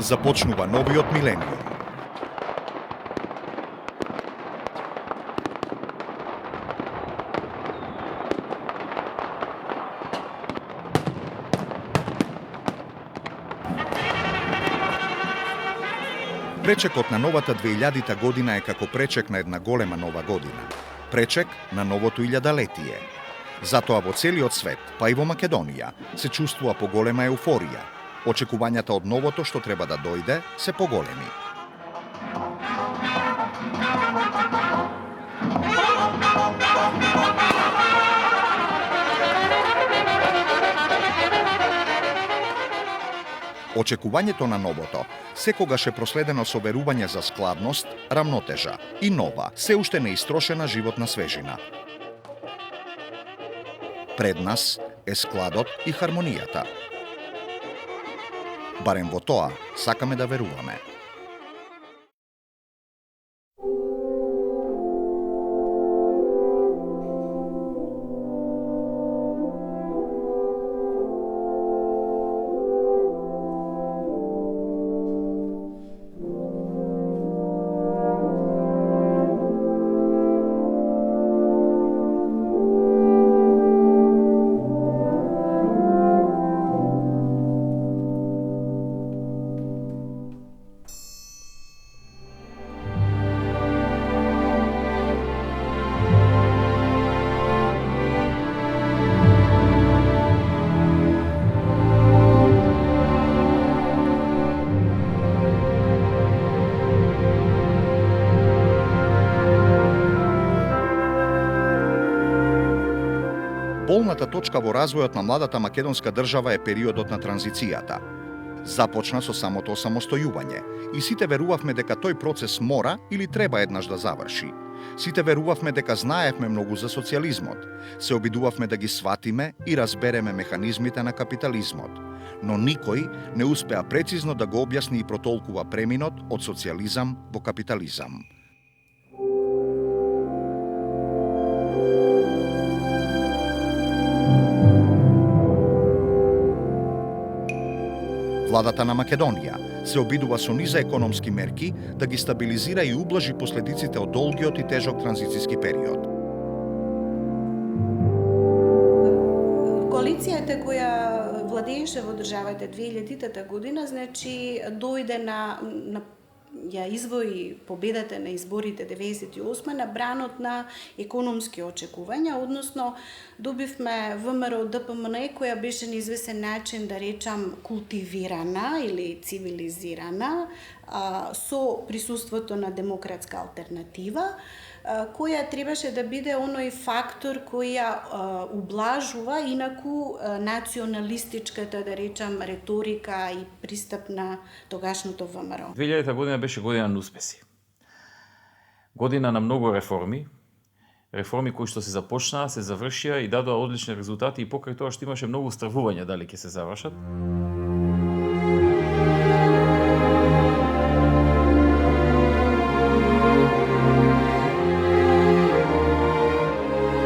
Започнува новиот милениум. Пречекот на новата 2000 година е како пречек на една голема нова година. Пречек на новото илјадалетие. Затоа во целиот свет, па и во Македонија, се чувствува поголема еуфорија. Очекувањата од новото што треба да дојде се поголеми. Очекувањето на новото секогаш е проследено со верување за складност, рамнотежа и нова, се уште неистрошена животна свежина. Пред нас е складот и хармонијата. Барем во тоа сакаме да веруваме. Болната точка во развојот на младата македонска држава е периодот на транзицијата. Започна со самото осамостојување и сите верувавме дека тој процес мора или треба еднаш да заврши. Сите верувавме дека знаевме многу за социјализмот, се обидувавме да ги сватиме и разбереме механизмите на капитализмот, но никој не успеа прецизно да го објасни и протолкува преминот од социјализам во капитализам. Владата на Македонија се обидува со низа економски мерки да ги стабилизира и ублажи последиците од долгиот и тежок транзицијски период. Коалицијата која владееше во државата 2000 година, значи дојде ја извои победата на изборите 98 на бранот на економски очекувања, односно добивме ВМРО ДПМН која беше на извесен начин, да речам, култивирана или цивилизирана со присуството на демократска алтернатива, која требаше да биде оној фактор која ублажува инаку националистичката, да речам, реторика и пристап на тогашното ВМРО. 2000 година беше година на успеси. Година на многу реформи. Реформи кои што се започнаа, се завршија и дадоа одлични резултати и покрај тоа што имаше многу стравување дали ќе се завршат.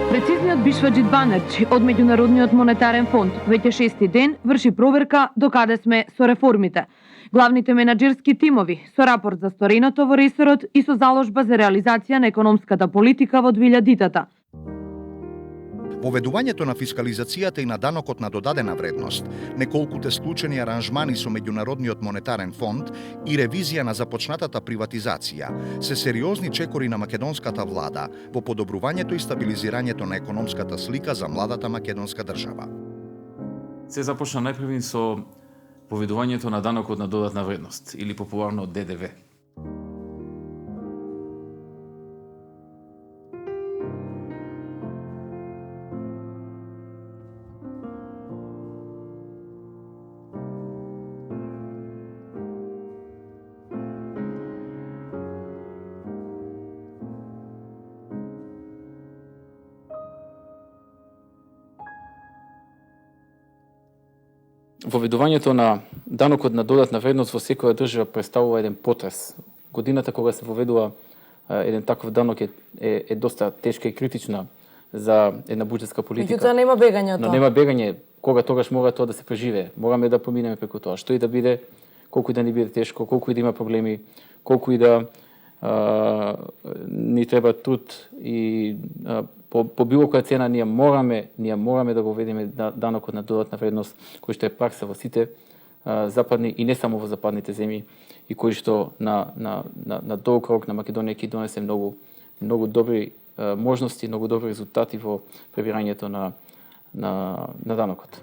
Прецизниот Бишваџи Банерчи од Меѓународниот монетарен фонд веќе 6-ти ден врши проверка до каде сме со реформите. Главните менаџерски тимови со рапорт за сториното во ресорот и со заложба за реализација на економската политика во 2000-та. Воведувањето на фискализацијата и на данокот на додадена вредност, неколкуте склучени аранжмани со Меѓународниот монетарен фонд и ревизија на започнатата приватизација се сериозни чекори на македонската влада во подобрувањето и стабилизирањето на економската слика за младата македонска држава. Се започна најпрвин со поведувањето на данокот на додатна вредност или популарно ДДВ. Воведувањето на данокот на додатна вредност во секоја држава представува еден потрес. Годината кога се воведува еден таков данок е доста тешка и критична за една буџетска политика. Меѓутоа нема бегање од тоа. Но нема бегање, кога тогаш мора тоа да се преживее. Мораме да поминеме преку тоа. Што и да биде, колку и да ни биде тешко, колку и да има проблеми, колку и да ни треба труд и по било која цена ние мораме да го введеме данокот на додатна вредност, кој што е пракса во сите западни и не само во западните земји и кој што на долг рок на Македонија ќе донесе многу добри можности, многу добри резултати во пребирањето на данокот.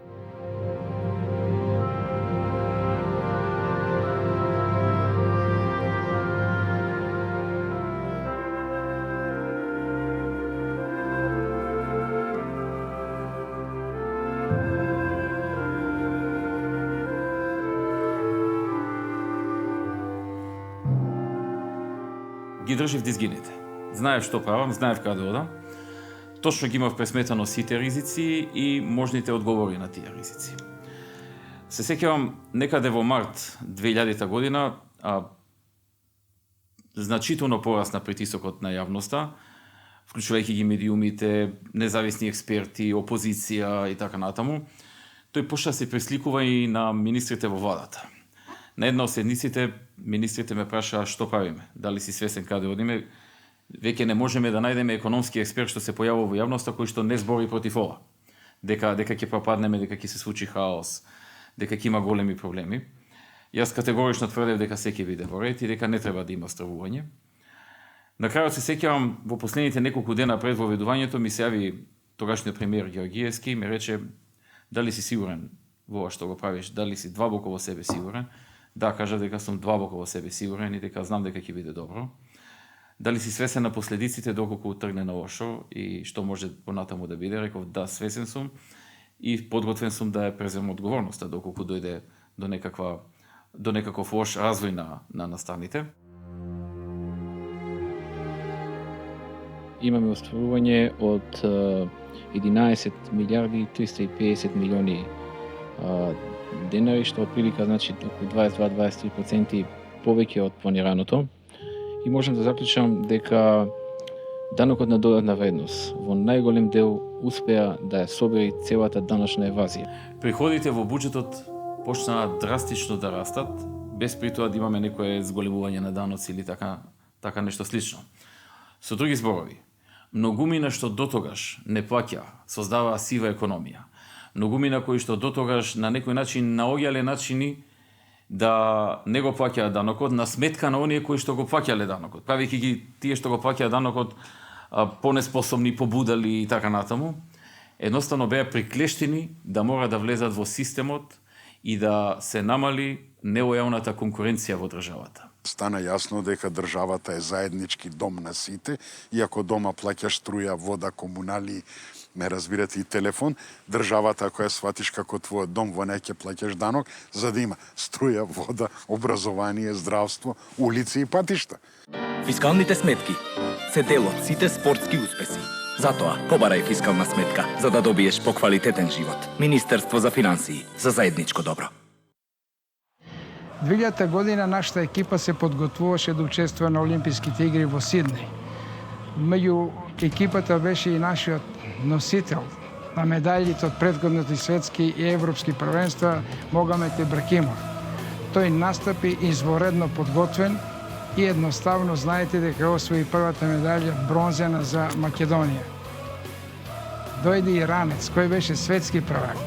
Ги држив дизгините. Знаев што правам, знаев каде одам. Точно ги имав пресметано сите ризици и можните одговори на тие ризици. Се сеќавам некаде во март 2000 година, значително порасна притисокот на јавноста, вклучувајќи ги медиумите, независни експерти, опозиција и така натаму. Тој почна се пресликува и на министрите во владата. На една од седниците министрите ме прашаа што правиме, дали си свесен каде одиме. Веќе не можеме да најдеме економски експерт што се појавува во јавноста кој што не збори против ова. Дека ќе пропаднеме, дека ќе се случи хаос, дека ќе има големи проблеми. Јас категорично тврдев дека се ќе биде во ред и дека не треба да има стравување. На крајот се сеќавам во последните неколку дена пред воведувањето ми се јави тогашниот премиер Георгиевски и ми рече: дали си сигурен во ова што го правиш, дали си длабоко во себе сигурен? Да, кажав дека сум длабоко во себе сигурен и дека знам дека ќе биде добро. Дали си свесен на последиците доколку тргне на лошо и што може понатаму да биде? Реков да, свесен сум и подготвен сум да ја преземам одговорноста доколку дојде до некаков лош развој на наставните. Имаме остварување од 11 милиарди 350 милиони денари, што отприлика значи околу 22-23% повеќе од планираното. И можам да заклучам дека данокот на додатна вредност во најголем дел успеа да ја собери целата даночна евазија. Приходите во буџетот почнаа драстично да растат, без при тоа да имаме некое зголемување на даноци или така нешто слично. Со други зборови, многумина што дотогаш не плаќа, создаваа сива економија. Многумина кои што дотогаш на некој начин наоѓале начини да не го плаќаат данокот на сметка на оние кои што го плаќале данокот, правејќи ги тие што го плаќаат данокот понеспособни, побудали и така натаму, едноставно беа приклештени да мора да влезат во системот и да се намали нелојалната конкуренција во државата. Стана јасно дека државата е заеднички дом на сите, иако дома плаќаш струја, вода, комунали, ме разбирате и телефон, државата ако ја сватиш како твојот дом, во неј ќе плаќаш данок, за да има струја, вода, образование, здравство, улици и патишта. Фискалните сметки се дел од сите спортски успеси. Затоа, побарај фискална сметка, за да добиеш поквалитетен живот. Министерство за финансии, за заедничко добро. 2000 година нашата екипа се подготвуваше да учествува на Олимписките игри во Сиднеј. Меѓу екипата беше и нашиот носител на медалите од претходните светски и европски првенства Могамет Ибрахимов. Тој настапи изворедно подготвен и едноставно знаете дека освои првата медалја бронзена за Македонија. Дојде иранец кој беше светски првак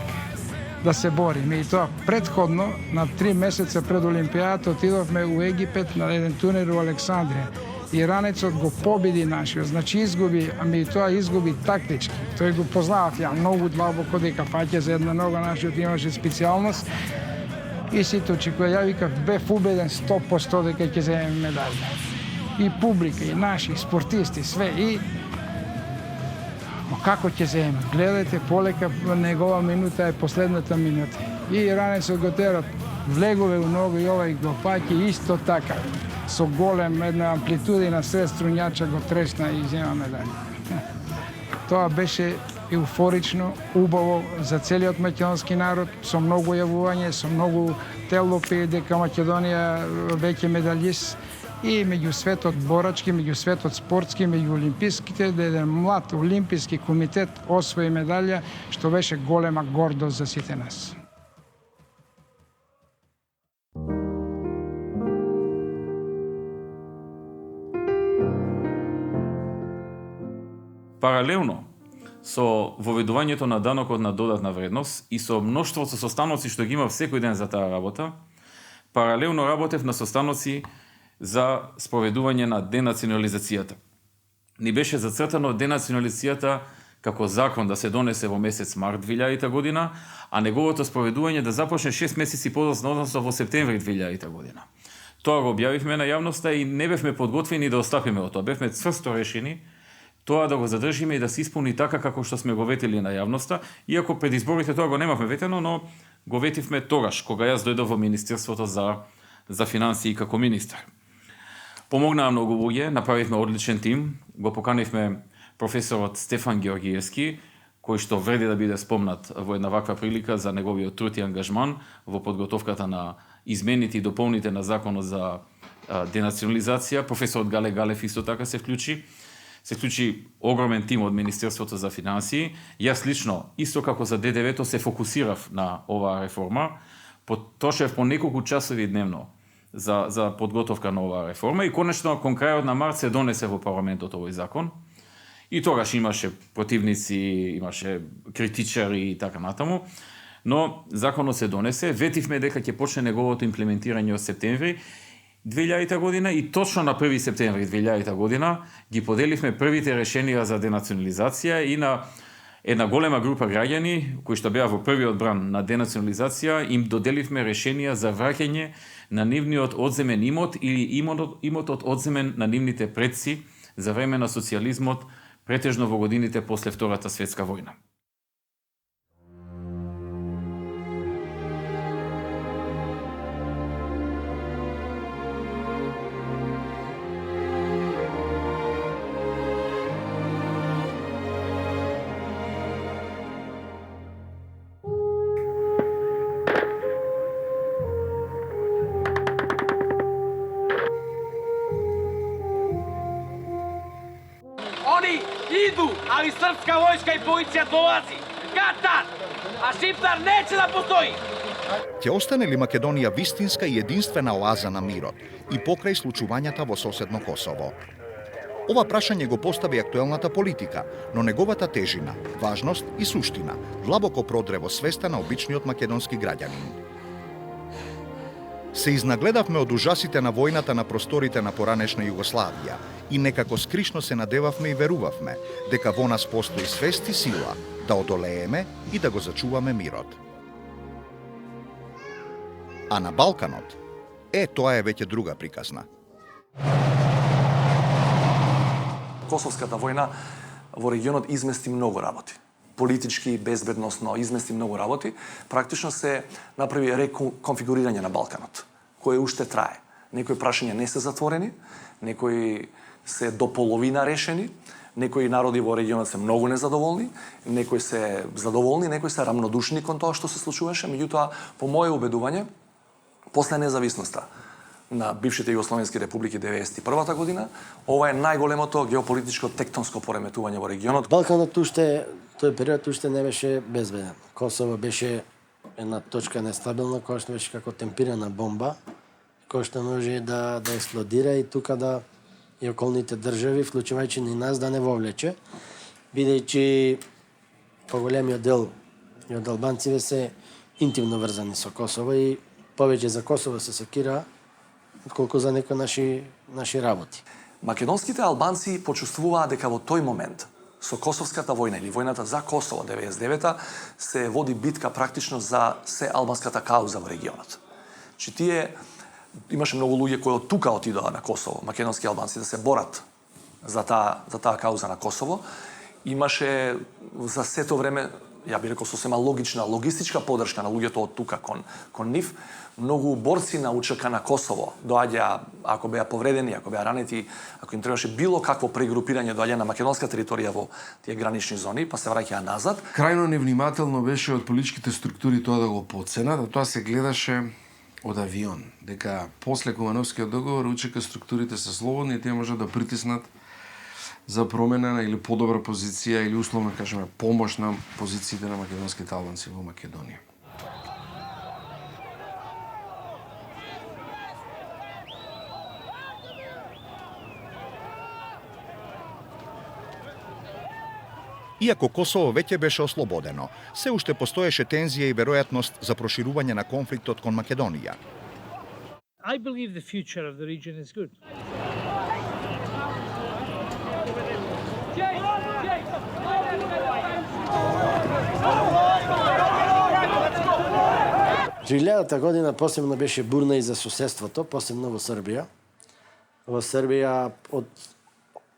да се бориме и тоа претходно на 3 месеца пред Олимпијадата отидовме у Египет на еден турнир у Александрија. Иранецот го победи нашиот, значи изгуби, ами тоа изгуби тактички. Тој го познавав ја многу длабоко дека фаќа за една нога, нашиот имаше специјалност. И сите очекува, ја викав, бев убеден 100% дека ќе земеме медалја. И публика, и наши спортисти, све, и како ќе земеме? Гледајте, полека, негова минута е последната минута. И иранецот го терат, влегове у ногу и овај го паќа исто така. Со голем една амплитуда и на сред струнјача го тресна и зема медалја. Тоа беше еуфорично, убаво за целиот македонски народ, со многу јавување, со многу телопи дека Македонија веќе медалист и меѓу светот борачки, меѓу светот спортски, меѓу олимписките, да еден млад олимписки комитет освои медалја, што беше голема гордост за сите нас. Паралелно со воведувањето на данокот на додатна вредност и со мноштвото состаноци што ги има секој ден за таа работа, паралелно работев на состаноци за спроведување на денационализацијата. Ни беше зацртано денационализацијата како закон да се донесе во месец март 2000 година, а неговото спроведување да започне 6 месеци подоцна, односно во септември 2000 година. Тоа го објавивме на јавноста и не бевме подготвени да остапиме од тоа. Бевме цврсто решени тоа да го задржиме и да се исполни така како што сме го ветили на јавноста, иако пред изборите тоа го немавме ветено, но го ветивме тогаш, кога јас дојдов во Министерството за финансии како министар. Помогнаа многу луѓе, направивме одличен тим, го поканивме професорот Стефан Георгиевски, кој што вреди да биде спомнат во една ваква прилика за неговиот труд и ангажман во подготовката на измените и дополните на законот за денационализација. Професорот Гале Галев исто така се вклучи огромен тим од Министерството за финансии. Јас лично, исто како за ДДВ-то, се фокусирав на оваа реформа. Потрошев по неколку часови дневно за подготовка на оваа реформа и конечно кон крајот на март се донесе во парламентот овој закон. И тогаш имаше противници, имаше критичари и така натаму. Но законот се донесе, ветивме дека ќе почне неговото имплементирање од септември 2000 година и точно на 1 септември 2000 година ги поделивме првите решенија за денационализација и на една голема група граѓани кои што беа во првиот бран на денационализација им доделивме решенија за враќање на нивниот одземен имот или имотот одземен на нивните предци за време на социјализмот, претежно во годините после Втората светска војна. Они иду, али српска војска и полиција долази. Катар! А Шипtar неće да постои! Ќе остане ли Македонија вистинска и единствена оаза на мирот и покрај случувањата во соседно Косово? Ова прашање го постави актуелната политика, но неговата тежина, важност и суштина длабоко продре во свеста на обичниот македонски граѓанин. Се изнагледавме од ужасите на војната на просторите на поранешна Југославија и некако скришно се надевавме и верувавме дека во нас постои свест и сила да одолееме и да го зачуваме мирот. А на Балканот, тоа е веќе друга приказна. Косовската војна во регионот измести многу работи. Политички, безбедносно, измести многу работи. Практично се направи реконфигурирање на Балканот, кој уште трае. Некои прашања не се затворени, некои се до половина решени, некои народи во регионот се многу незадоволни, некои се задоволни, некои се рамнодушни кон тоа што се случуваше, меѓутоа, по моје убедување, после независноста на бившите југословенски републики 1991 година, ова е најголемото геополитичко тектонско пореметување во регионот. Балканот тој период уште не беше безбеден. Косово беше една точка нестабилна, која што беше како темпирана бомба, која што може да експлодира и тука да и околните држави, вклучувајќи и нас, да не вовлече, бидејќи поголемиот дел од албанците се интимно врзани со Косово и повеќе за Косово се секира отколку за некои наши работи. Македонските албанци почувствуваа дека во тој момент со Косовската војна или војната за Косово 99-та се води битка практично за се албанската кауза во регионот. Тие имаше многу луѓе кои од тука отидоа на Косово, македонски албанци, да се борат за таа кауза на Косово. Имаше за сето време, ја би рекол сосема логична логистичка поддршка на луѓето од тука кон нив. Многу борци на УЧК на Косово доаѓа, ако беа повредени, ако беа ранети, ако им требаше било какво прегрупирање, доаѓа на македонска територија во тие гранични зони, па се враќаа назад. Крајно невнимателно беше од политичките структури тоа да го подценат, а тоа се гледаше од авион, дека после Кумановскиот договор УЧК структурите се слободни и тие можат да притиснат за промена или подобра позиција или условно кажеме помош на позициите на македонските албанци во Македонија. Иако Косово веќе беше ослободено, се уште постоеше тензија и веројатност за проширување на конфликтот кон Македонија. I believe the future of the region is good. Двилјадата година посебно беше бурна и за соседството, посебно во Србија. Во Србија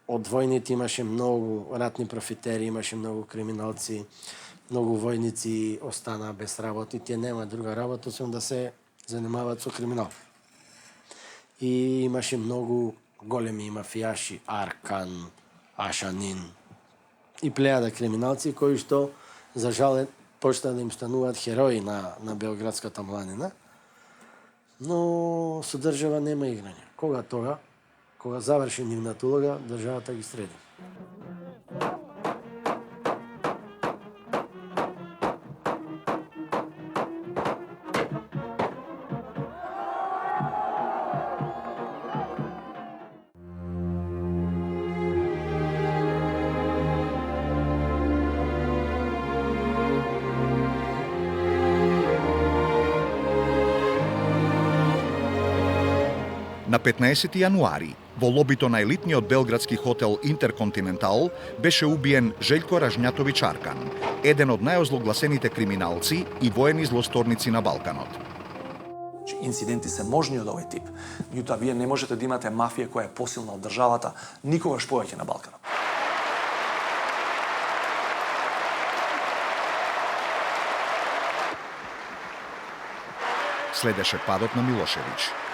од војните имаше многу ратни профитери, имаше многу криминалци, многу војници останаа без работа и тие нема друга работа, освен да се занимаваат со криминал. И имаше многу големи мафијаши, Аркан, Ашанин и плејада криминалци кои што за жал почна да им стануваат херои на Белградската младина. Но со држава нема играње. Кога заврши нивната улога, државата ги среди. На 15 јануари, во лобито на елитниот белградски хотел Интерконтинентал, беше убиен Желјко Ражњатовиќ Аркан, еден од најозлогласените криминалци и воени злосторници на Балканот. Инциденти се можни од овој тип, меѓутоа вие не можете да имате мафија која е посилна од државата никогаш повеќе на Балканот. Следеше падот на Милошевиќ.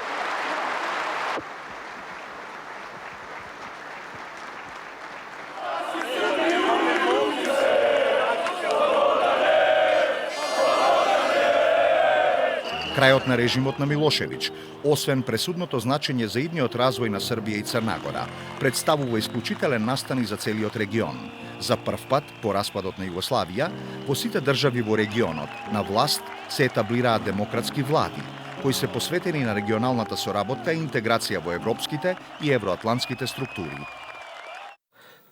Крајот на режимот на Милошевиќ, освен пресудното значење за идниот развој на Србија и Црна Гора, представува исклучителен настан и за целиот регион. За прв пат, по распадот на Југославија, во сите држави во регионот, на власт се етаблираат демократски влади, кои се посветени на регионалната соработка и интеграција во европските и евроатлантските структури.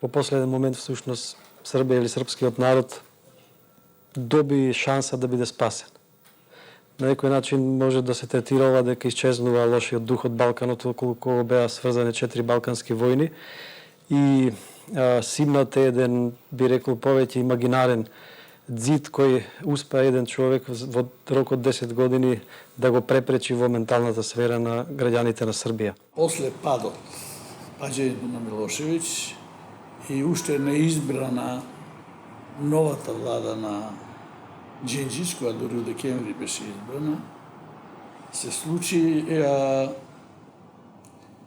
Во последен момент, всушност, Србија или српскиот народ доби шанса да биде спасен. На некој начин може да се третира ова дека исчезнува лошиот дух од Балканот, околу кого беа сврзани 4 балкански војни и симнат е еден, би рекол, повеќе имагинарен ѕид кој успеа еден човек во рок од 10 години да го препречи во менталната сфера на граѓаните на Србија. После падот, паѓањето на Милошевиќ и уште неизбрана новата влада на Джинџич, која дори од декември беше избрана, се случи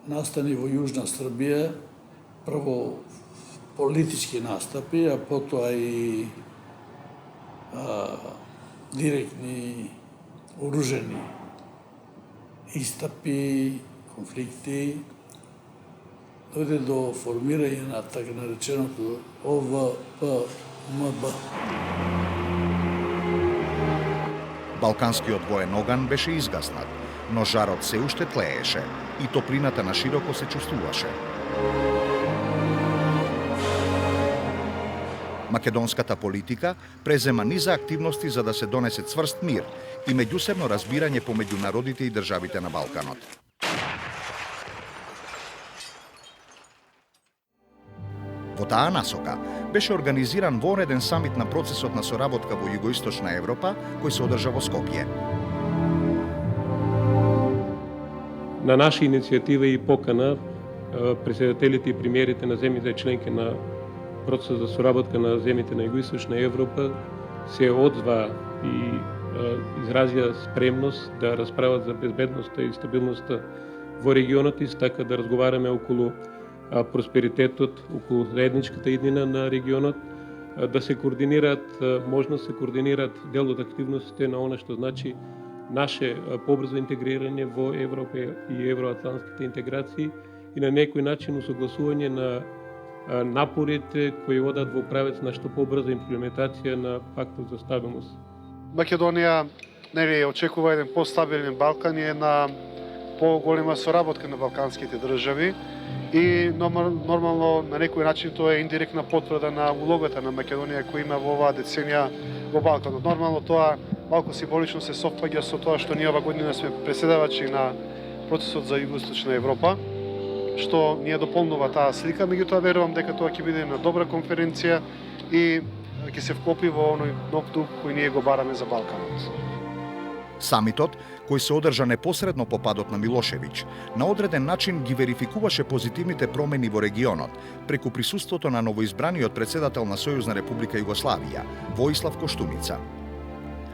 настани во Јужна Србија, прво политички настапи, а потоа и директни оружени истапи, конфликти, дојде до формирање на така нареченото ОВПМБ. Балканскиот воен оган беше изгаснат, но жарот се уште тлееше и топлината на широко се чувствуваше. Македонската политика презема низа активности за да се донесе цврст мир и меѓусебно разбирање помеѓу народите и државите на Балканот. Во таа насока беше организиран вонреден самит на процесот на соработка во Југоисточна Европа, кој се одржа во Скопје. На наша иницијатива и покана, председателите и премиерите на земјите членки на процесот за соработка на земјите на Југоисточна Европа се одзва и изразија спремност да расправат за безбедноста и стабилноста во регионот и така да разговараме околу просперитетот, околу заедничката иднина на регионот, да се координираат, можно се координираат дел од активностите на она што значи наше побрзо интегрирање во Европа и евроатлантските интеграции и на некој начин усогласување на напорите кои одат во правец на што побрза имплементација на пактот за стабилност. Македонија нели очекува еден постабилен Балкан и една поголема соработка на балканските држави и нормално на некој начин тоа е индиректна потврда на улогата на Македонија која има во оваа деценија во Балканот. Нормално тоа малку символично се совпаѓа со тоа што ние ова година сме преседавачи на процесот за Југоисточна Европа, што ни ја дополнува таа слика, меѓутоа верувам дека тоа ќе биде една добра конференција и ќе се вклопи во оној нов дух кој ние го бараме за Балканот. Самитот, кој се одржа непосредно по падот на Милошевиќ, на одреден начин ги верификуваше позитивните промени во регионот преку присуството на новоизбраниот председател на Сојузна Република Југославија, Воислав Коштуница.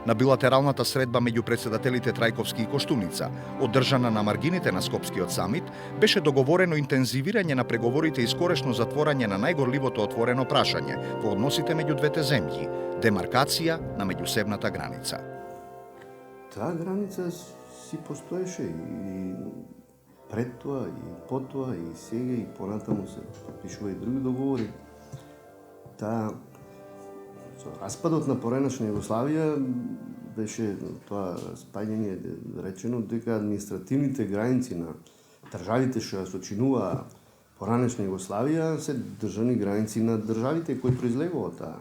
На билатералната средба меѓу председателите Трајковски и Коштуница, одржана на маргините на Скопскиот самит, беше договорено интензивирање на преговорите и скорешно затворање на најгорливото отворено прашање во односите меѓу двете земји – демаркација на меѓусебната граница. Таа граница си постоеше и пред тоа, и по тоа, и сега, и понатаму се подпишува и други договори. Со распадот на поранешна Југославија беше тоа спаѓање речено дека административните граници на државите што ја сочинува поранешна Југославија се државни граници на државите кои произлегува од таа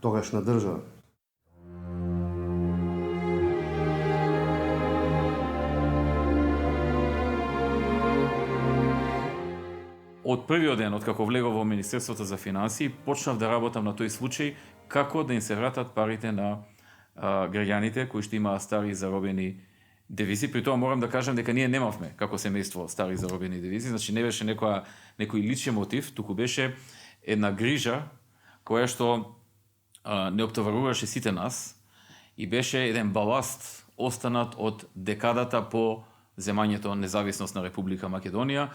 тогашна држава. Од првиот ден, откако влегов во Министерството за финансии, почнав да работам на тој случај како да им се вратат парите на граѓаните кои што имаат стари заробени девизи. При тоа морам да кажам дека ние немавме како семејство стари заробени девизи, значи не беше некој личен мотив, туку беше една грижа која што не оптоваруваше сите нас и беше еден баласт останат од декадата по земањето независност на Република Македонија.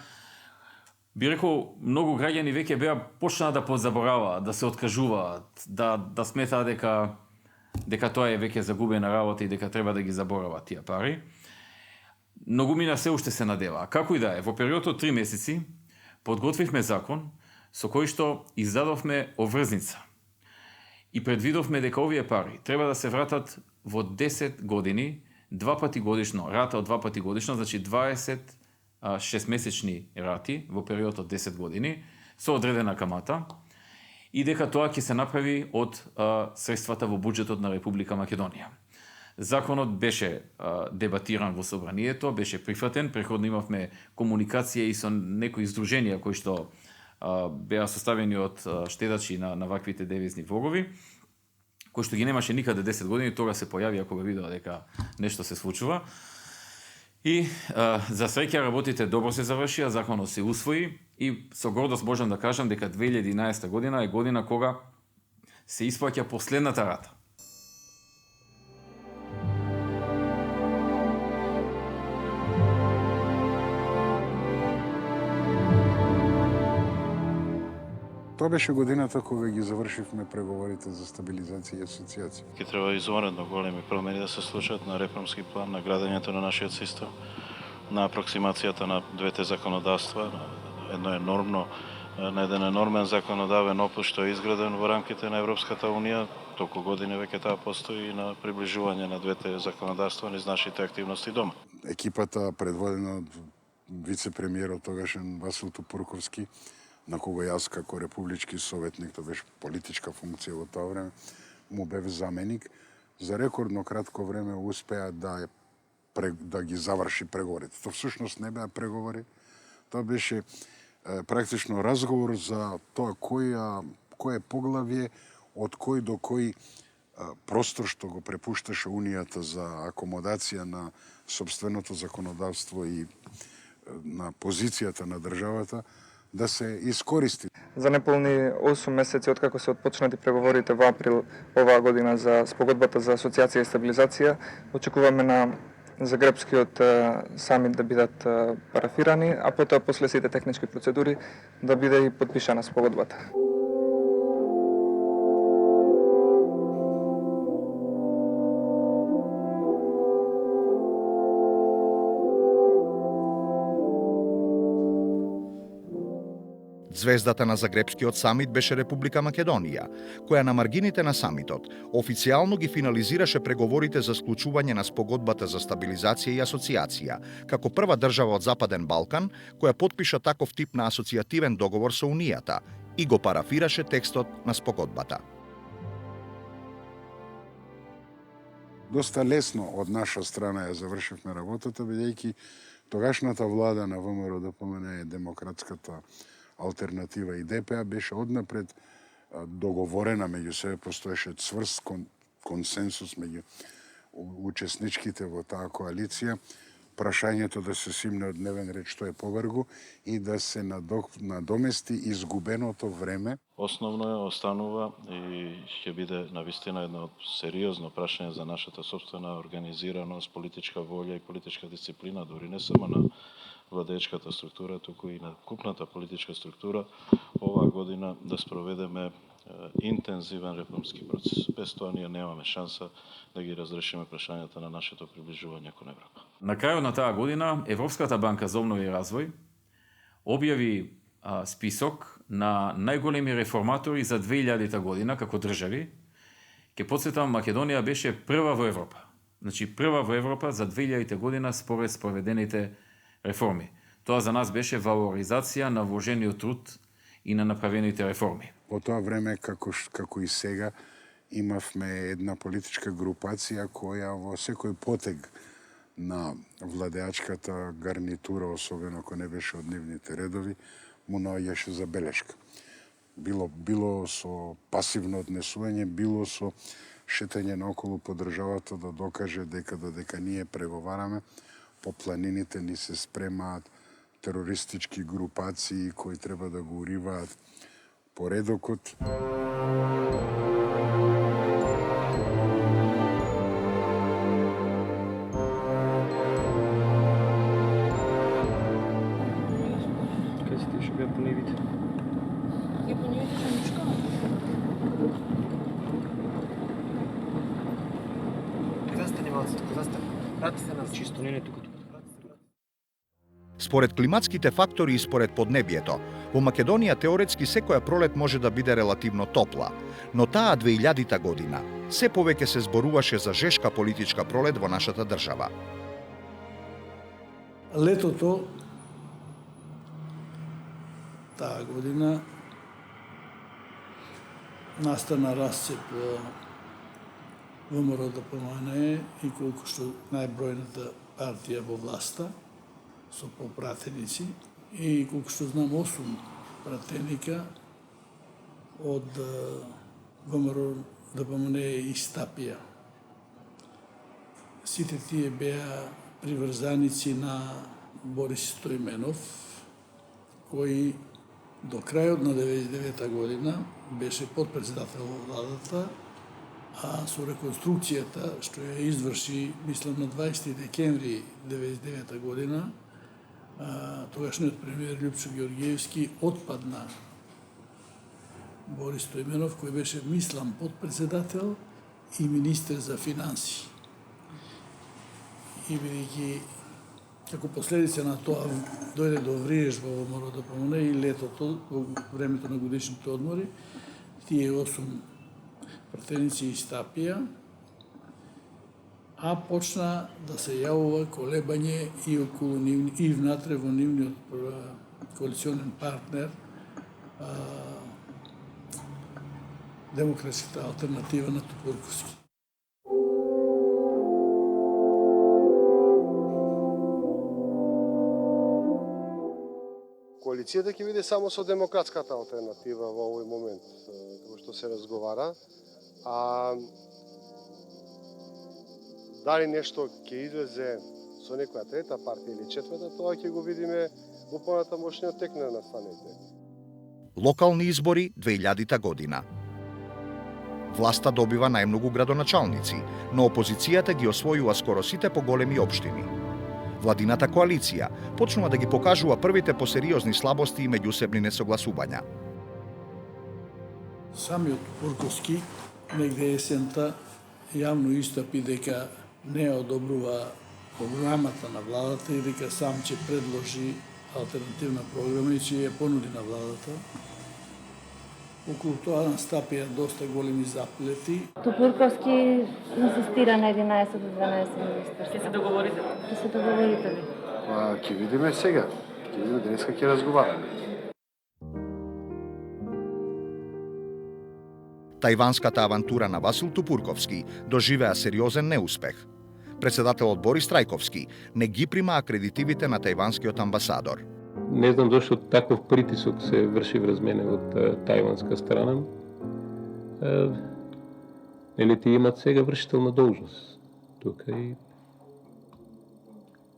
Би рекол, многу граѓани веќе почнаа да позабораваат, да се откажуваат, да сметаат дека тоа е веќе загубена работа и дека треба да ги заборават тие пари. Многумина се уште се надева. Како и да е, во период од 3 месеци подготвивме закон со кој што издадовме обврзница и предвидовме дека овие пари треба да се вратат во 10 години, 2 пати годишно, рата од 2 пати годишно, значи 6-месечни рати во период од 10 години со одредена камата и дека тоа ќе се направи од средствата во буџетот на Република Македонија. Законот беше дебатиран во собранието, беше прифатен, преходно имавме комуникација и со некои издруженија кои што беа составени од штедачи на ваквите девизни влогови, кои што ги немаше никаде 10 години, тога се појави кога видоа дека нешто се случува. И за среќа работите добро се завршија, законот се усвои и со гордост можам да кажам дека 2011 година е година кога се исплаќа последната рата. Тоа беше годината кога ги завршивме преговорите за стабилизација и асоциација. Ќе треба изонредно големи промени да се случат на реформски план, на градењето на нашиот систем, на апроксимацијата на двете законодавства, на еден енормен законодавен опус што е изграден во рамките на Европската унија, толку години веќе таа постои и на приближување на двете законодавства низ нашите активности дома. Екипата предводена од вице-премиерот тогашен Васил Тупурковски, на кого јас како републички советник, тоа беше политичка функција во тоа време, му бев заменик, за рекордно кратко време успеа да ги заврши преговорите. Тоа всушност не беа преговори, тоа беше практично разговор за тоа кој е поглавје, од кој до кој простор што го препушташе Унијата за акомодација на собственото законодавство и на позицијата на државата, да се искористи. За неполни 8 месеци откако се отпочнати преговорите во април оваа година за спогодбата за асоциација и стабилизација, очекуваме на Загребскиот самит да бидат парафирани, а потоа после сите технички процедури да биде и подпишана спогодбата. Звездата на Загребскиот самит беше Република Македонија, која на маргините на самитот официјално ги финализираше преговорите за склучување на спогодбата за стабилизација и асоциација, како прва држава од Западен Балкан која потпиша таков тип на асоцијативен договор со Унијата и го парафираше текстот на спогодбата. Доста лесно од наша страна ја завршивме работата, бидејќи тогашната влада на ВМРО ДПМН Демократската алтернатива и ДПА беше однапред договорена меѓу себе, постоеше цврст консенсус меѓу учесничките во таа коалиција, прашањето да се симне од дневен ред што е повргу и да се надомести изгубеното време. Основно е останува и ќе биде навистина едно сериозно прашање за нашата собствена организираност, политичка волја и политичка дисциплина, дури не само на владеечката структура, туку и на купната политичка структура, оваа година да спроведеме интензивен реформски процес. Без тоа ние немаме шанса да ги разрешиме прашањата на нашето приближување кон Европа. На крајот на таа година, Европската банка за обнова и развој објави список на најголеми реформатори за 2000 година како држави. Ке потсетам, Македонија беше прва во Европа. Значи, прва во Европа за 2000 година според спроведените реформи. Тоа за нас беше валоризација на вложениот труд и на направените реформи. Во тоа време, како и сега, имавме една политичка групација која во секој потег на владеачката гарнитура, особено ако не беше од нивните редови, му наоѓаше забелешка. Било со пасивно однесување, било со шетање наоколу по државата да докаже дека додека ние преговараме, по планините ни се спремаат терористички групации кои треба да го уриваат поредокот. Според климатските фактори и според поднебието, во Македонија теоретски секоја пролет може да биде релативно топла, но таа 2000 година се повеќе се зборуваше за жешка политичка пролет во нашата држава. Летото таа година настана расцеп ВМРО ДПМН и колку што најбројната партија во власта со попратеници и колку што знам 8 пратеника од ВМРО ДПМН и Стапија. Сите тие беа приврзаници на Борис Стојменов, кој до крајот на 99 година беше подпредседател во владата, а со реконструкцијата што ја изврши, мислам, на 20 декември 99 година, тогашниот премиер Љупчо Ѓорѓиевски отпадна Борис Стојменов, кој беше, мислам, подпредседател и министер за финанси. И бидејќи како последица на тоа дојде до врижба во ВМРО ДПМН и летото, во времето на годишните одмори, тие 8 пратеници и Стапија, а почна да се јавува колебање и околу и внатре во нивниот коалиционен партнер, Демократската алтернатива на Тупурковски. Коалицијата ќе биде само со Демократската алтернатива во овој момент, како што се разговара. А дали нешто ќе излезе со некоја трета партија или четврта, тоа ќе го видиме во понатамошниот тек на настаните. Локални избори 2000 година. Власта добива најмногу градоначалници, но опозицијата ги освојува скоро сите поголеми општини. Владината коалиција почнува да ги покажува првите посериозни слабости и меѓусебни несогласувања. Самиот Пурковски негде есента јавно истапи дека не одобрува програмата на владата и дека сам ќе предложи алтернативна програма и че ја понуди на владата. Околу тоа настапија доста големи заплети. Тупурковски инсистира на 11 до 12 министерства. Ќе се договорите? Ќе се договорите ли? Па ќе видиме сега. Ќе видиме денеска ќе разговараме. Тајванската авантура на Васил Тупурковски доживеа сериозен неуспех. Председателот Борис Трајковски не ги прима акредитивите на тајванскиот амбасадор. Не знам зашто таков притисок се врши врз мене од тајванска страна. Нели ти имат сега вршител на должност тука и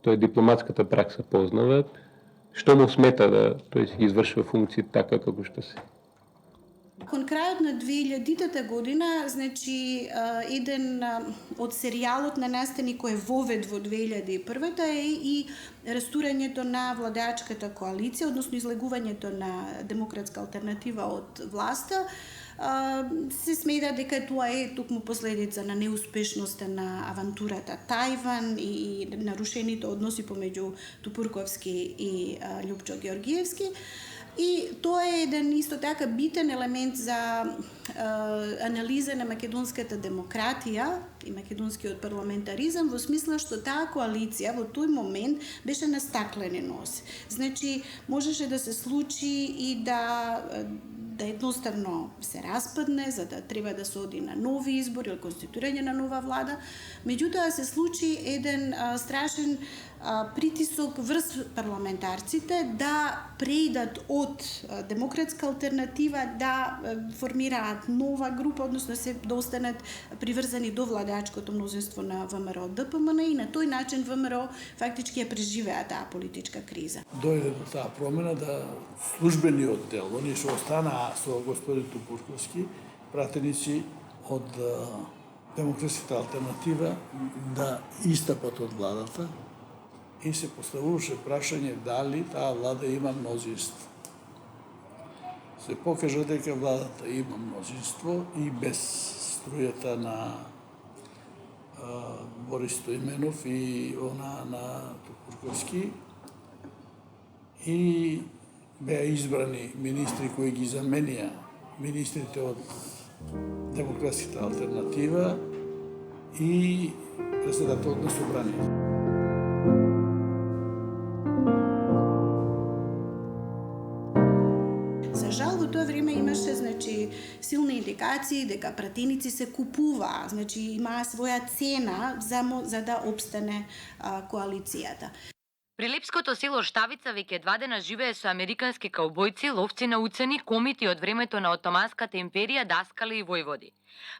тој дипломатската пракса познава. Што му смета да тој си извршува функции така како што се? Кон крајот на 2000 година, значи, еден од серијалот на настани кој е вовед во 2001-та е и растурањето на владеачката коалиција, односно излегувањето на демократска алтернатива од власта. Се смеда дека тоа е токму последица на неуспешноста на авантурата Тајван и нарушените односи помеѓу Тупурковски и Љупчо Георгиевски. И тоа е еден исто така битен елемент за анализа на македонската демократија и македонскиот парламентаризам, во смисла што таа коалиција во тој момент беше на стаклени носи. Значи, можеше да се случи и да едноставно се распадне, за да треба да се оди на нови избори или конституирање на нова влада. Меѓутоа се случи еден страшен притисок врз парламентарците да преидат од демократска алтернатива, да формираат нова група, односно да останат приврзани до владеачкото мнозинство на ВМРО ДПМН и на тој начин ВМРО фактички ја преживеа таа политичка криза. Дојде до таа промена да службениот дел, они што останаа со господин Тупурковски, пратеници од демократската алтернатива да истапат од владата и се поставуваше прашање дали таа влада има мнозинство. Се покажа дека владата има мнозинство и без струјата на Борис Стоименов и она на Тупурковски и беа избрани министри кои ги заменија министрите од демократската алтернатива и председателот на собранието. За жал во тоа време имаше, значи, силни индикации дека пратеници се купуваа, значи имаа своја цена за да опстане коалицијата. При лепското село Штавица веќе 2 дена живее со американски каубојци, ловци на уцени, комити од времето на Отоманската империја, даскали и војводи.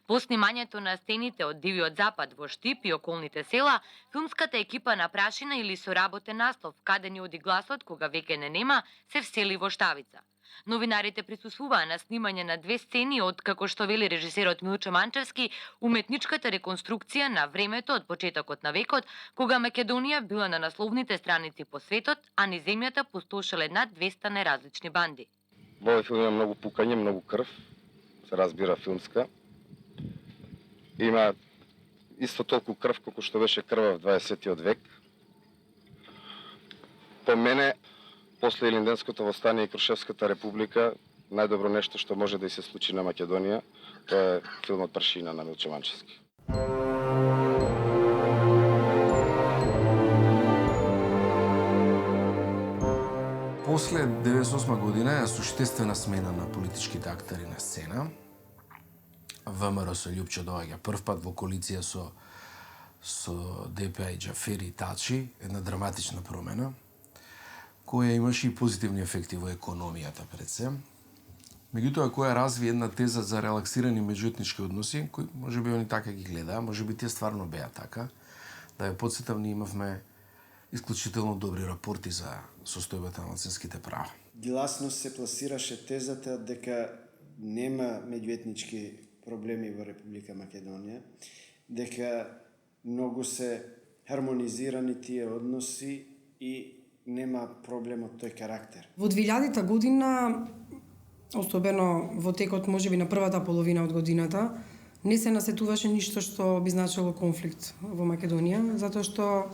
По снимањето на сцените од Дивиот Запад во Штип и околните села, филмската екипа на прашина или со работен наслов "Каде ни оди гласот кога веќе не нема" се всели во Штавица. Новинарите присуствуваа на снимање на 2 сцени од, како што вели режисерот Милчо Манчевски, уметничката реконструкција на времето од почетокот на векот, кога Македонија била на насловните страници по светот, а низ земјата пустошеле над 200 неразлични банди. Во овој филм има многу пукање, многу крв, се разбира филмска. Има исто толку крв колку што беше крва во 20-тиот век. По мене, после Илинденското востание и Крушевската република, најдобро нешто што може да и се случи на Македонија, тоа е филмот Прашина на Милчо Манчевски. После 98 година е суштествена смена на политичките актери на сцена. ВМРО со Љупчо доаѓа првпат во коалиција со ДПА и Џафери и Тачи, една драматична промена, која имаше и позитивни ефекти во економијата пред се. Меѓутоа, која разви една теза за релаксирани меѓуетнички односи, кои можеби они така ги гледаа, можеби тие стварно беа така. Да ја потсетам, ние имавме исклучително добри рапорти за состојбата на младсинските права. Гласно се пласираше тезата дека нема меѓуетнички проблеми во Република Македонија, дека многу се хармонизирани тие односи и нема проблем од тој карактер. Во 2000 година, особено во текот можеби на првата половина од годината, не се насетуваше ништо што би значило конфликт во Македонија, затоа што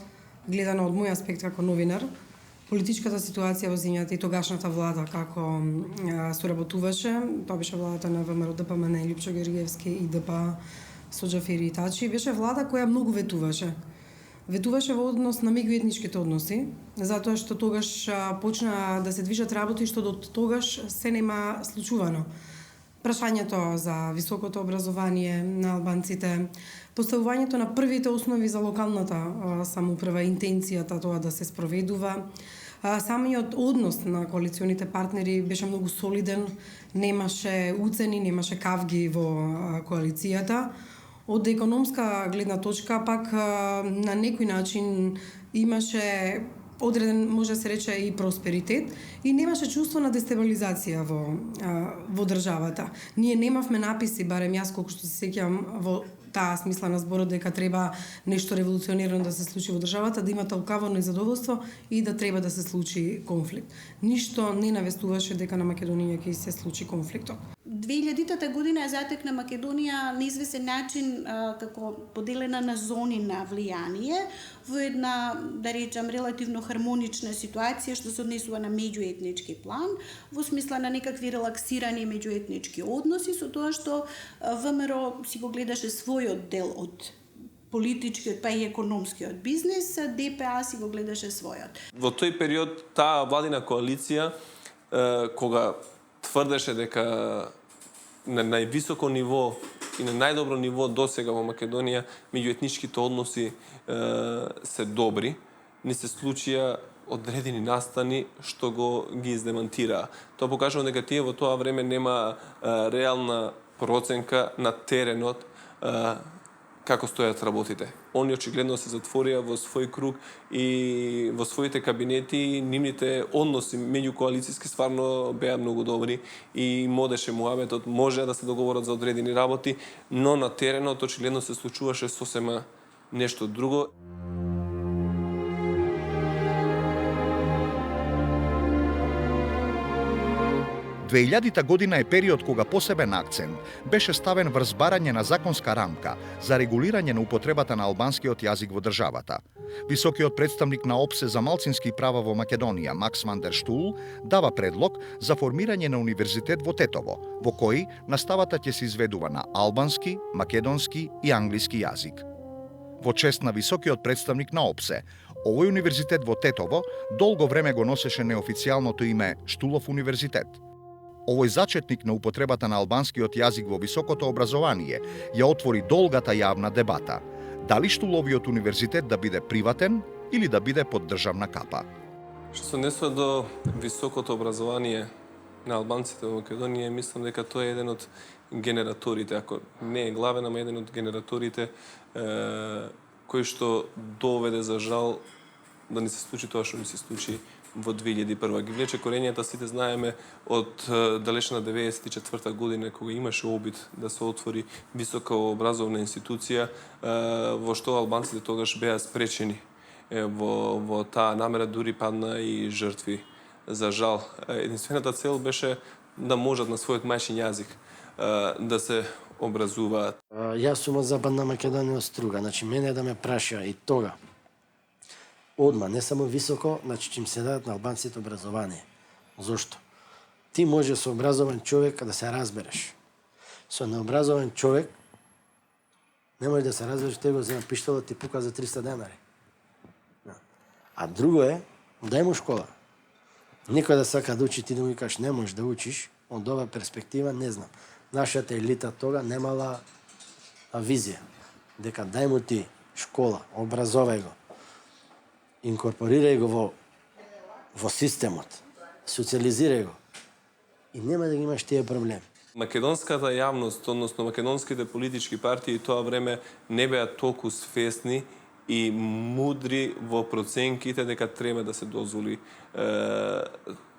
гледано од мој аспект како новинар, политичката ситуација во земјата и тогашната влада како соработуваше. Тоа беше владата на ВМРО ДПМН, Лјупчо Георгиевски и ДП со Џафери и Тачи. Беше влада која многу ветуваше. Ветуваше во однос на меѓуетничките односи, затоа што тогаш почна да се движат работи што до тогаш се нема случувано. Прашањето за високото образование на албанците, поставувањето на првите основи за локалната самоуправа, интенцијата тоа да се спроведува, самиот однос на коалиционите партнери беше многу солиден, немаше уцени, немаше кавги во коалицијата. Од економска гледна точка пак на некој начин имаше одреден, може да се рече, и просперитет и немаше чувство на дестабилизација во државата. Ние немавме написи, барем јас колку што се сеќавам, во таа смисла на зборот дека треба нешто револуционерно да се случи во државата, да има толкава незадоволство и да треба да се случи конфликт. Ништо не навестуваше дека на Македонија ќе се случи конфликтот. 2000-та година ја затекна Македонија на известен начин како поделена на зони на влијание во една, да речам, релативно хармонична ситуација што се однесува на меѓуетнички план, во смисла на некакви релаксирани меѓуетнички односи, со тоа што ВМРО си го гледаше својот дел од политичкиот па и економскиот бизнес, ДПА си го гледаше својот. Во тој период таа владина коалиција кога тврдеше дека на највисоко ниво и на најдобро ниво досега во Македонија меѓуетничките односи се добри, не се случија одредени настани што ги издемантираа. Тоа покажува дека тие во тоа време нема реална проценка на теренот како стојат работите. Они очигледно се затворија во свој круг и во своите кабинети, нивните односи меѓу коалицијски стварно беа многу добри и модеше муабетот, може да се договорат за одредени работи, но на теренот очигледно се случуваше сосема нешто друго. 2000-та година е период кога посебен акцент беше ставен врз барање на законска рамка за регулирање на употребата на албанскиот јазик во државата. Високиот представник на ОПСЕ за малцински права во Македонија, Макс ван дер Штул, дава предлог за формирање на универзитет во Тетово, во кој наставата ќе се изведува на албански, македонски и англиски јазик. Во чест на високиот представник на ОПСЕ, овој универзитет во Тетово долго време го носеше неофицијалното име Штулов универзитет. Овој зачетник на употребата на албанскиот јазик во високото образование ја отвори долгата јавна дебата. Дали Штуловиот универзитет да биде приватен или да биде под државна капа? Што се однесува до високото образование на албанците во Македонија, мислам дека тоа е еден од генераторите, ако не е главен, ама еден од генераторите кој што доведе за жал да не се случи тоа што не се случи во 2001. Ги влече корењата, сите знаеме, од далечна 94. година, кога имаше обид да се отвори висока образовна институција, во што албанците тогаш беа спречени. Во таа намера дури падна и жртви. За жал, единствената цел беше да можат на својот мајчин јазик да се образуваат. Јас сум од Западна Македонија, Струга, значи мене да ме праша и тога. Одма, не само високо, значи ќе им се дадат на албанците образование. Зошто? Ти може со образован човек да се разбереш. Со необразован човек не може да се разбереш, те го зема пиштолот ти пука за 300 денари. А друго е, дај му школа. Никој да сака да учи, ти да му викаш не можеш да учиш, од ова перспектива не знам. Нашата елита тога немала визија, дека дај му ти школа, образовај го, инкорпорирај го во системот, социализирај го и нема да ги имаш тие проблеми. Македонската јавност, односно македонските политички партии тоа време не беа толку свесни и мудри во проценките дека треба да се дозволи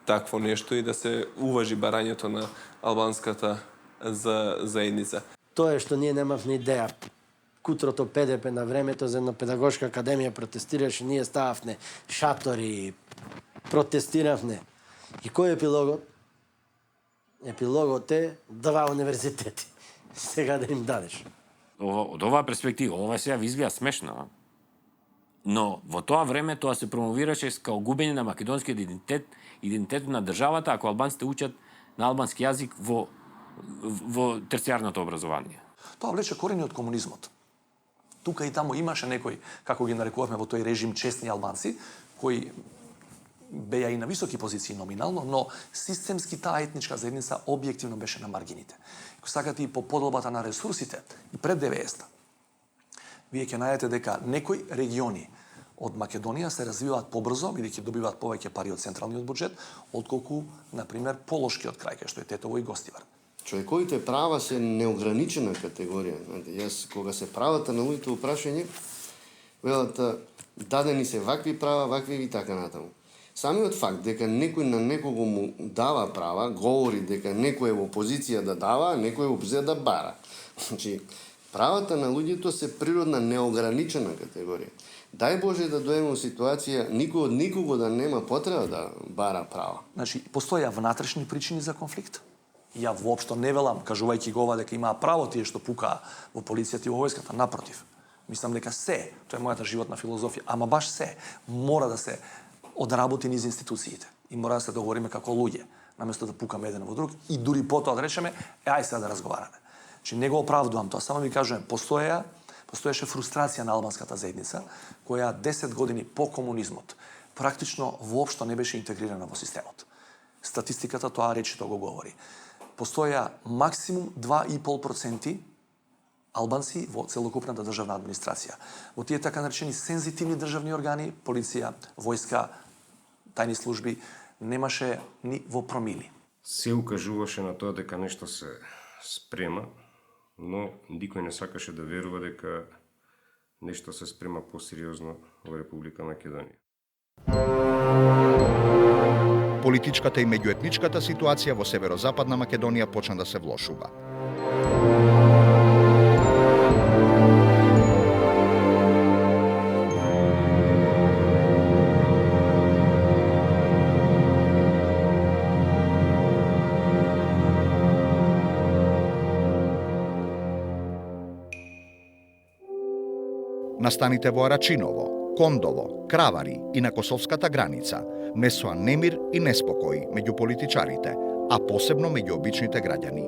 такво нешто и да се уважи барањето на албанската заедница. Тоа е што ние немавме идеја. Кутрото ПДП на времето за една педагошка академија протестираше, ние стававме шатори, протестиравме. И кој е епилогот? Епилогот е 2 универзитети. Сега да им дадеш. Од оваа перспектива, ова сега ви изгледа смешно. Но во тоа време тоа се промовираше како губење на македонскиот идентитет на државата ако албанците учат на албански јазик во терцијарното образование. Тоа влече корени од комунизмот. Тука и таму имаше некои, како ги нарекувавме во тој режим, честни албанци, кои беа и на високи позиции номинално, но системски таа етничка заедница објективно беше на маргините. Ако сакате и по поделбата на ресурсите, и пред 90-та, вие ќе најдете дека некои региони од Македонија се развиваат побрзо, бидејќи добиваат повеќе пари од централниот буџет, отколку, например, Полошкиот крај, кај што е Тетово и Гостивар. Човековите права се неограничена категорија. Јас, кога се правата на луѓето упрашање, велат, дадени се вакви права, вакви и така натаму. Самиот факт дека некој на некого му дава права, говори дека некој е во позиција да дава, а некој е во позиција да бара. Значи, правата на луѓето се природна неограничена категорија. Дај Боже да дојдеме во ситуација никој од никого да нема потреба да бара права. Значи, постоја внатрешни причини за конфликт. Ја воопшто не велам, кажувајќи го ова, дека имаа право тие што пукаа во полицијата и во војската, напротив. Мислам дека се, тоа е мојата животна филозофија, ама баш се, мора да се одработи низ институциите. И мора да се договориме како луѓе, наместо да пукаме еден во друг и дури потоа да речеме, ај сега да разговараме. Значи, не го оправдувам тоа, само ви кажувам, постоеше фрустрација на албанската заедница, која 10 години по комунизмот практично воопшто не беше интегрирана во системот. Статистиката тоа речито го говори. Постоја максимум 2,5% албанци во целокупната државна администрација. Во тие така наречени сензитивни државни органи, полиција, војска, тајни служби, немаше ни во промили. Се укажуваше на тоа дека нешто се спрема, но никој не сакаше да верува дека нешто се спрема посериозно во Република Македонија. Политичката и меѓуетничката ситуација во северозападна Македонија почна да се влошува. Настаните во Арачиново, Кондово, Кравари и на косовската граница несоа немир и неспокој меѓу политичарите, а посебно меѓу обичните граѓани.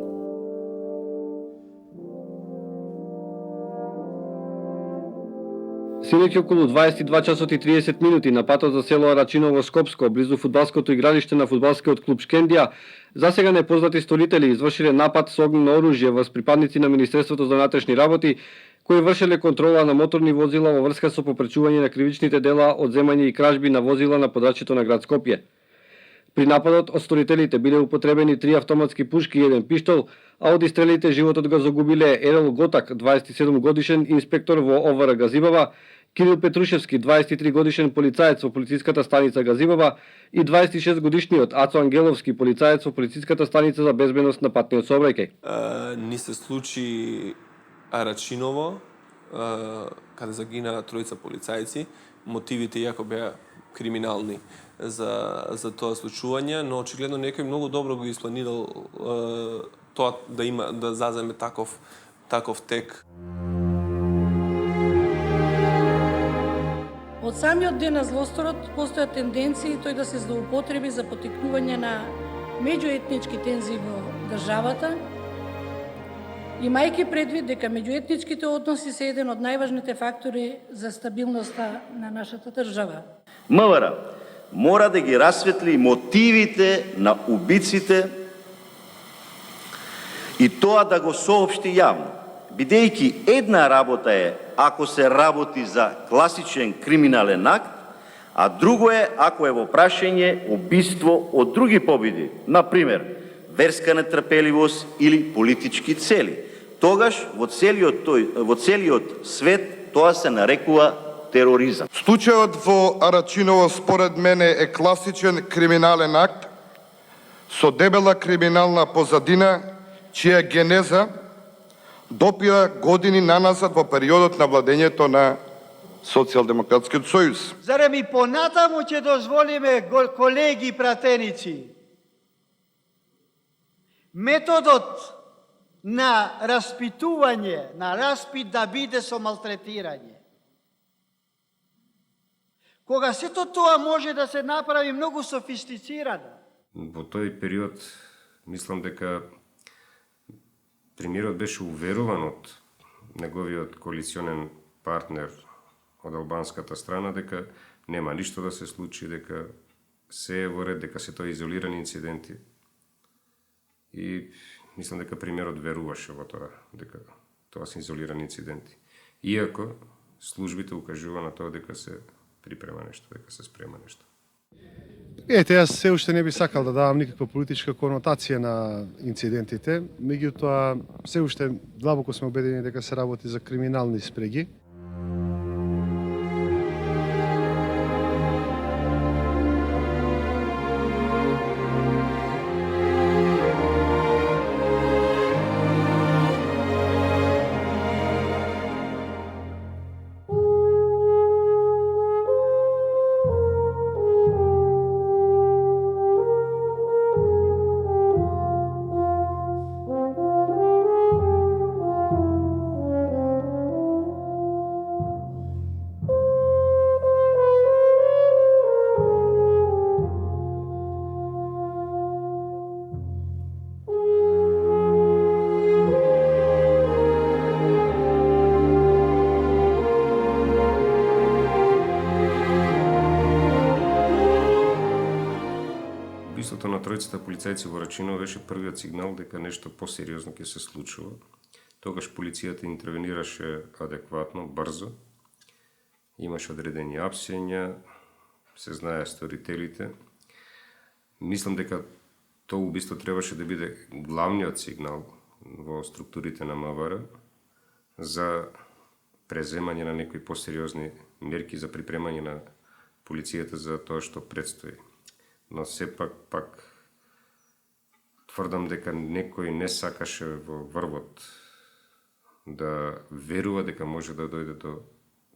Синоќ околу 22 часот и 30 минути на патот за село Арачиново Скопско, близу фудбалското игралиште на фудбалскиот клуб Шкендија, засега непознати сторители извршиле напад со огнено оружје врз припадници на Министерството за внатрешни работи, кои вршеле контрола на моторни возила во врска со попречување на кривичните дела од земање и кражби на возила на подрачјето на град Скопје. При нападот од сторителите биле употребени 3 автоматски пушки и 1 пиштол, а од истрелите животот го загубиле Ерол Готак, 27 годишен инспектор во ОВР Газибава, Кирил Петрушевски, 23 годишен полицаец во полициската станица Газибава и 26 годишниот Ацо Ангеловски, полицаец во полициската станица за безбедност на патниот сообраќај. Ни се случи Арачиново, каде загина тројца полицајци. Мотивите иако беа криминални за тоа случување, но очигледно некој многу добро го испланирал тоа да заземе таков тек. Од самиот ден на злосторот постојат тенденции тој да се злоупотреби за поттикнување на меѓуетнички тензии во државата, имајќи предвид дека меѓуетничките односи се еден од најважните фактори за стабилноста на нашата држава. МВР мора да ги расветли мотивите на убиците и тоа да го соопшти јавно, бидејќи една работа е ако се работи за класичен криминален акт, а друго е ако е во прашање убиство од други победи, например, верска нетрпеливост или политички цели. Тогаш во целиот свет тоа се нарекува тероризам. Случајот во Арачиново според мене е класичен криминален акт со дебела криминална позадина, чија генеза допира години наназад во периодот на владењето на Социјалдемократскиот сојуз. Зарем и понатаму ќе дозволиме, колеги и пратеници, методот на распитување, на распит да биде со малтретирање? кога сето тоа може да се направи многу софистицирано. Во тој период, мислам дека премиерот беше уверуван од неговиот коалиционен партнер од албанската страна дека нема ништо да се случи, дека се е во ред, дека се тоа изолирани инциденти. И мислам дека премиерот веруваше во тоа, дека тоа се изолирани инциденти. Иако службите укажува на тоа дека се припрема нешто, дека се спрема нешто. Ете, јас се уште не би сакал да давам никаква политичка конотација на инцидентите, меѓутоа се уште длабоко сме убедени дека се работи за криминални спреги. Убиството на тројцата полицајци во Рачиново беше првиот сигнал дека нешто посериозно ќе се случува. Тогаш полицијата интервенираше адекватно, брзо. Имаше одредени апсења, се знае сторителите. Мислам дека тоа убиство требаше да биде главниот сигнал во структурите на МВР за преземање на некои посериозни мерки за припремање на полицијата за тоа што предстои. Но сепак тврдам дека некој не сакаше во врвот да верува дека може да дојде до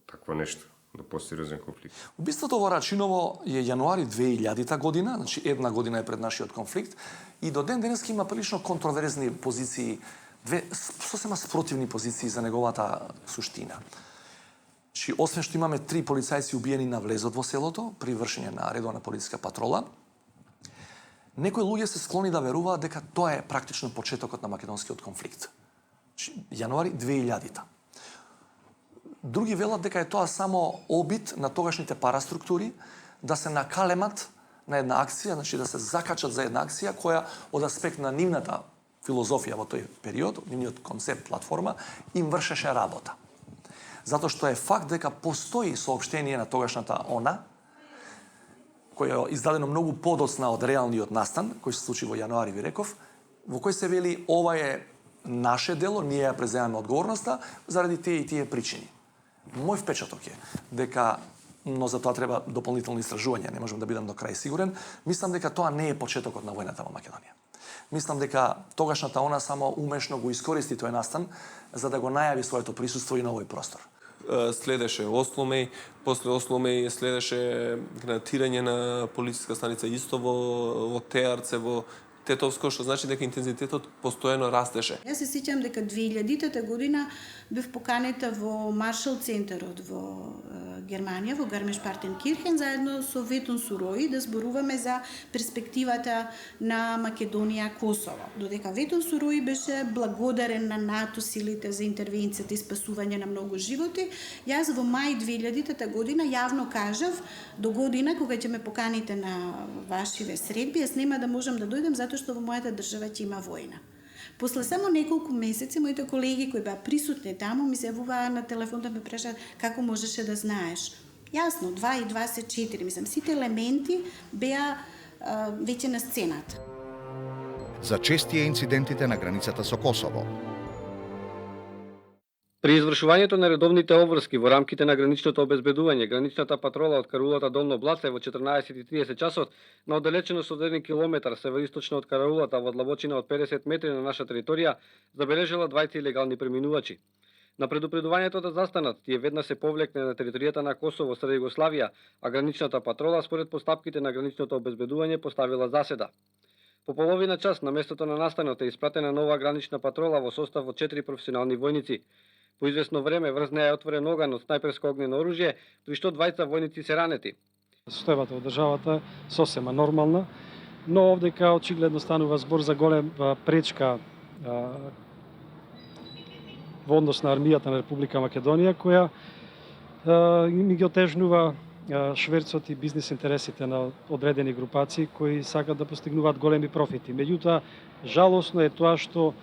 такво нешто, до посериозен конфликт. Убиството во Рачиново е јануари 2000 година, значи една година е пред нашиот конфликт, и до ден денеска има прилично контроверзни позиции, две сосема спротивни позиции за неговата суштина. Значи, освен што имаме 3 полицајци убиени на влезот во селото при вршење на редовна полициска патрола, некои луѓе се склони да веруваат дека тоа е практично почетокот на македонскиот конфликт. Јануари 2000-та. Други велат дека е тоа само обид на тогашните параструктури да се накалемат на една акција, значи да се закачат за една акција која од аспект на нивната филозофија во тој период, нивниот концепт, платформа, им вршеше работа. Затоа што е факт дека постои соопштение на тогашната ОНА, кој е издадено многу подоцна од реалниот настан, кој се случи во јануари, ви реков, во кој се вели ова е наше дело, ние ја преземаме одговорноста заради тие и тие причини. Мој впечаток е дека, но за тоа треба дополнителни истражувања, не можам да бидам до крај сигурен, мислам дека тоа не е почетокот на војната во Македонија. Мислам дека тогашната ОНА само умешно го искористи тој настан за да го најави своето присуство и на овој простор. Следеше Осломеј, после Осломеј следеше гранатирање на полициска станица исто во Теарце, во Тетовско, што значи дека интензитетот постојано растеше. Јас се сеќам дека 2000-та година бев поканета во Маршал центарот во Германија, во Гармиш-Партенкирхен, заедно со Ветон Сурои, да зборуваме за перспективата на Македонија-Косово. Додека Ветон Сурои беше благодарен на НАТО силите за интервенцијата и спасување на многу животи, јас во мај 2000-та година јавно кажав, до година, кога ќе ме поканите на вашиве средби, јас нема да можам да дојдем, затоа што во мојата држава ќе има војна. После само неколку месеци, моите колеги кои беа присутни таму ми се јавуваа на телефон да ме прашаат како можеше да знаеш. Јасно, 2 и 2 се 4, мислам, сите елементи беа веќе на сцената. За чести е инцидентите на границата со Косово. При извршувањето на редовните обврски во рамките на граничното обезбедување, граничната патрола од караулата Долно Блаце во 14:30 часот на оддалеченост од 1 километар северисточно од караулата во длабочина од 50 метри на наша територија забележала 20 илегални преминувачи. На предупредувањето да застанат, тие веднаш се повлекне на територијата на Косово среде Југославија, а граничната патрола според постапките на граничното обезбедување поставила заседа. По половина час на местото на настанот е испратена нова гранична патрола во состав од 4 професионални војници. По известно време врз неа е отворен оган од снајперско огнено оружје, при што двајца војници се ранети. Состојбата од државата сосема нормална, но овдека очигледно станува збор за голема пречка во однос на армијата на Република Македонија, која ми ги отежнува шверцот и бизнис интересите на одредени групации кои сакат да постигнуваат големи профити. Меѓутоа, жалосно е тоа што,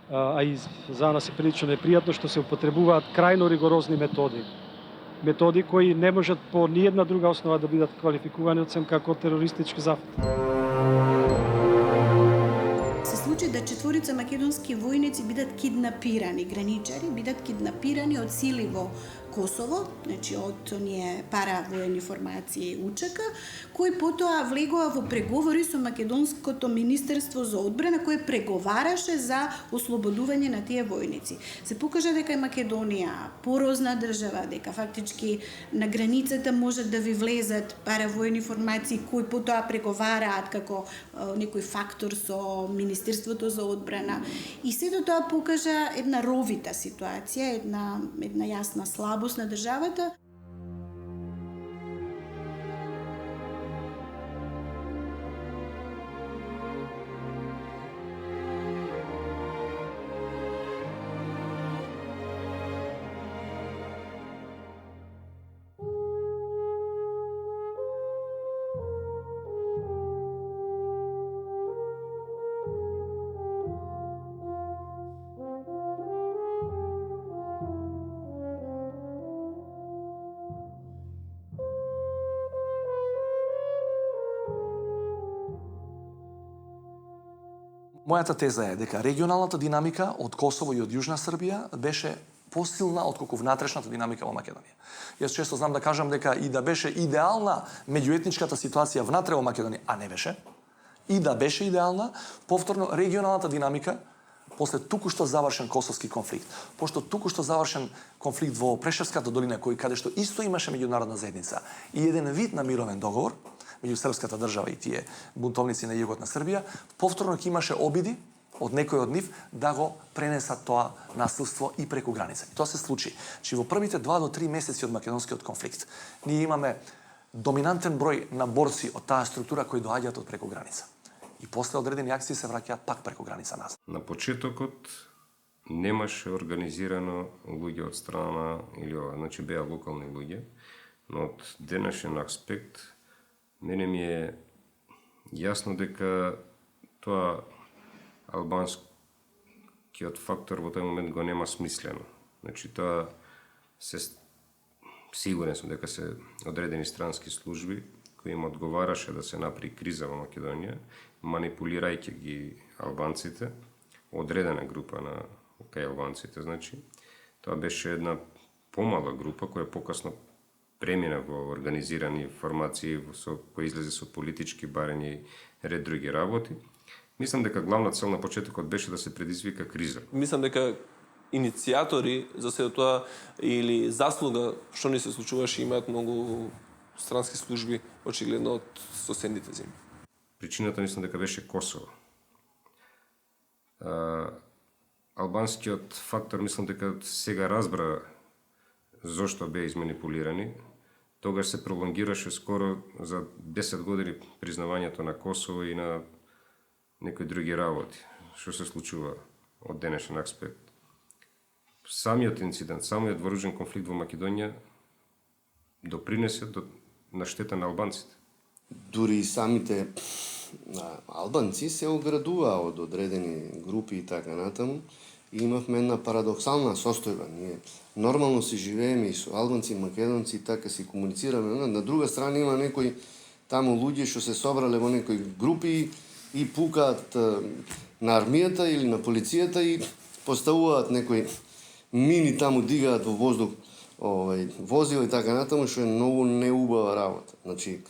а и за нас е прилично непријатно, што се употребуваат крајно ригорозни методи. Методи кои не можат по ниедна друга основа да бидат квалификувани освен како терористички зафат. Се случи да четворица македонски војници бидат киднапирани, граничари бидат киднапирани од сили во Косово, значи од оние паравоени формации УЧК, кои потоа влегоа во преговори со Македонското министерство за одбрана, кое преговараше за ослободување на тие војници. Се покажа дека е Македонија порозна држава, дека фактички на границата можат да ви влезат паравоени формации кои потоа преговараат како некој фактор со Министерството за одбрана. И сето тоа покажа една ровита ситуација, една јасна слабост на државата. Мојата теза е дека регионалната динамика од Косово и од Јужна Србија беше посилна отколку внатрешната динамика во Македонија. Јас често знам да кажам дека и да беше идеална меѓуетничката ситуација внатре во Македонија, а не беше, и да беше идеална, повторно регионалната динамика после туку-што завршен косовски конфликт, пошто туку-што завршен конфликт во Прешевската долина, кој каде што исто имаше меѓународна заедница и еден вид на мировен договор меѓу српската држава и тие бунтовници на југот на Србија, повторно ќе имаше обиди од некој од нив да го пренесат тоа насилство и преку граница. И тоа се случи. Че во првите 2 до 3 месеци од македонскиот конфликт ние имаме доминантен број на борци од таа структура кои доаѓаат од преку граница. И после одредени акции се враќаат пак преку граница назад. На почетокот немаше организирано луѓе од страна или ова, значи беа локални луѓе, но од денешен аспект мене ми е јасно дека тоа албанскиот фактор во тој момент го нема смислено. Значи тоа сигурен сум дека се одредени странски служби кои им одговараше да се направи криза во Македонија, манипулирајќи ги албанците, одредена група на кај албанците, значи. Тоа беше една помала група која покасно премина во организирани формации кои излезе со политички барања и ред други работи. Мислам дека главна цел на почетокот беше да се предизвика криза. Мислам дека иницијатори за сето тоа или заслуга што ни се случуваше имаат многу странски служби очигледно од соседните земји. Причината мислам дека беше Косово. Албанскиот фактор мислам дека сега разбра зошто беа изманипулирани. Тогаш се пролонгираше скоро за 10 години признавањето на Косово и на некои други работи, што се случува од денешен аспект. Самиот инцидент, самиот вооружен конфликт во Македонија допринесе на штета на албанците. Дури и самите албанци се оградуваа од одредени групи и така натаму. И имавме една парадоксална состојба. Ние нормално си живееме и со албанци, македонци, и така си комуницираме. На друга страна има некои таму луѓе што се собрале во некои групи и пукаат на армијата или на полицијата и поставуваат некои мини таму, дигаат во воздух возила и така натаму, што е многу неубава работа. Значи,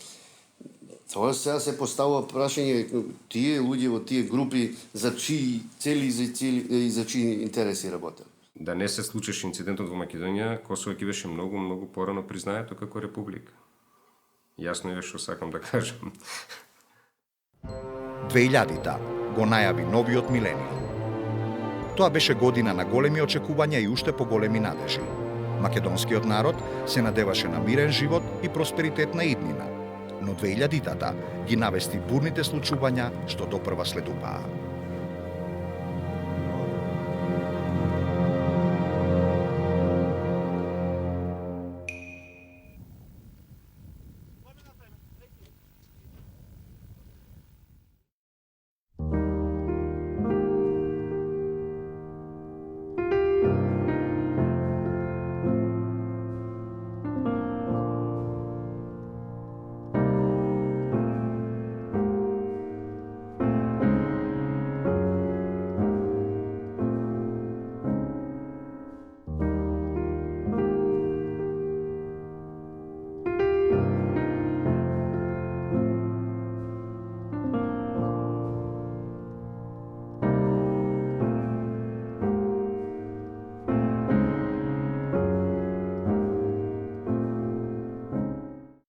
тоа сега се поставува прашање тие луѓе во тие групи за чии цели и за чии интереси работат. Да не се случеше инцидентот во Македонија, Косово ќе беше многу порано признаето како република. Јасно е што сакам да кажам. 2000-та го најави новиот милениум. Тоа беше година на големи очекувања и уште поголеми надежи. Македонскиот народ се надеваше на мирен живот и просперитетна иднина, но 2000-тата ги навести бурните случувања што допрва следупаа.